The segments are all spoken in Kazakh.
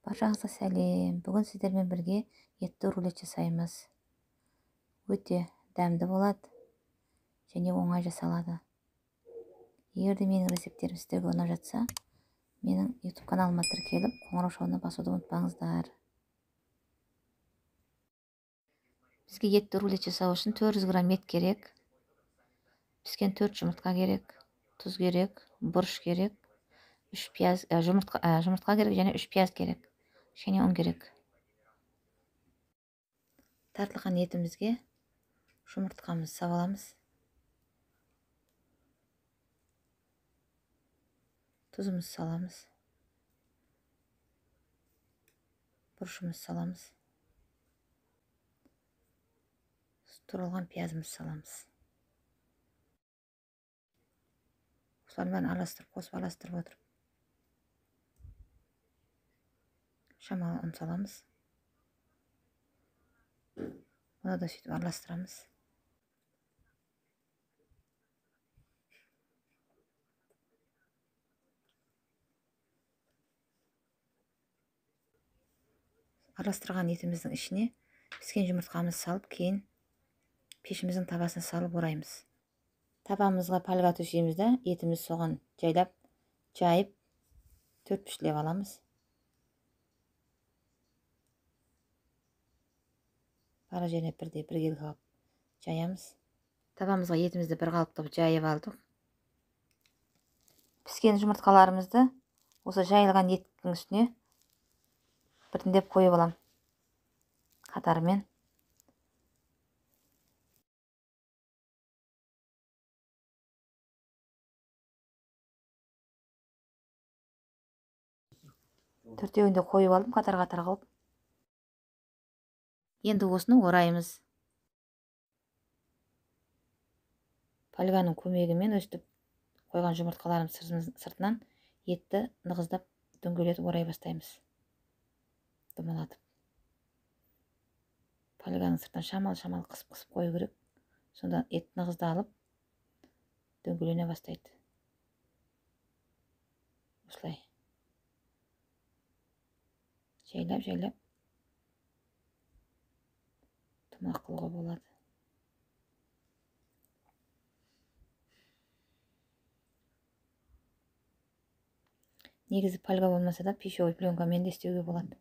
Баршаңызға сәлем. Бүгін сіздермен бірге етті рулет жасаймыз. Өте дәмді болады және оңай жасалады. Егер де менің рецепттерім сіздерге ұнап жатса, менің YouTube каналыма тіркеліп, қоңырау шауына басуды ұмытпаңыздар. Бізге етті рулет жасау үшін 400 грамм ет керек, піскен 4 жұмыртқа керек, тұз керек, бұрыш керек, 3 пияз, жұмыртқа керек және 3 пияз керек. Және ұн керек. Тартылған етімізге жұмыртқамызды сабаламыз. Тұзымызды саламыз. Бұрышымызды саламыз. Туралған пиязымызды саламыз. Осылардың бәрін қосып араластырып отырып, шамалы ұн саламыз. Оны да сөйтіп араластырамыз. Араластырған етіміздің ішіне піскен жұмыртқамызды салып, кейін пешіміздің табасына салып ораймыз. Табамызға пальға төсейміз да, етіміз соған жайып, 4 пішлеп аламыз. Бара жеріне бірге қалып жаямыз. Табамызға етімізді бір қалыптап жайып алдық. Піскен жұмыртқаларымызды осы жайылған еттің үстіне біртіндеп қойып алам. Қатарымен. Төртеуінде қойып алдым, қатар-қатар қылып. Енді осыны ораймыз. Пальганың көмегімен өстіп қойған жұмыртқаларым сыртынан етті нығыздап дөңгелетіп орай бастаймыз. Домалатып. Пальганың сыртынан шамал қысып қою керек. Сонда ет нығыздалып дөңгелене бастайды. Осылай. Жайлап домалақ қылуға болады. Негізі пальга болмаса да пищевой пленкамен де істеуге болады.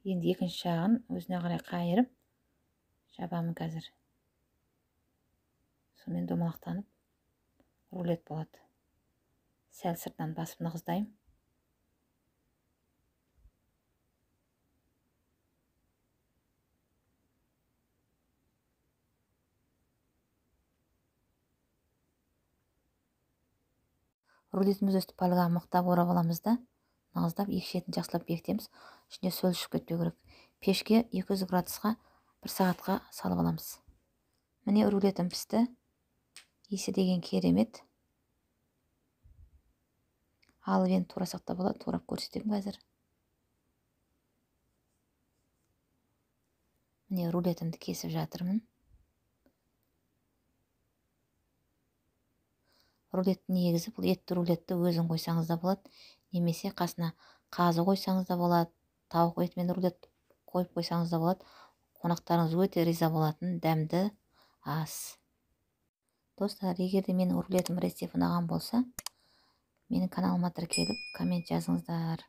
Енді екінші жағын өзіне қарай қайырып жабамын қазір. Сонымен домалақтанып рулет болады. Сәл сыртынан басып нығыздайым. Рулетімізді өстіп пальгаға мықтап орап аламыз да, нығыздап екі шетін жақсылап бекітеміз. Ішінде сөл ішіп кетпеу керек. Пешке 200 градусқа 1 сағатқа салып аламыз. Міне рулетім пісті. Иісі деген керемет. Алып енді турасақ та болады, турап көрсетемін қазір. Міне рулетімді кесіп жатырмын. Рулеттің негізі бұл етті рулетті өзің қойсаңыз да болады, немесе қасына қазы қойсаңыз да болады, тауық етімен рулет қойып қойсаңыз да болады. Қонақтарыңыз өте риза болатын дәмді ас. Достар, егер де менің рулетім рецепті ұнаған болса, менің каналыма тіркеліп коммент жазыңыздар.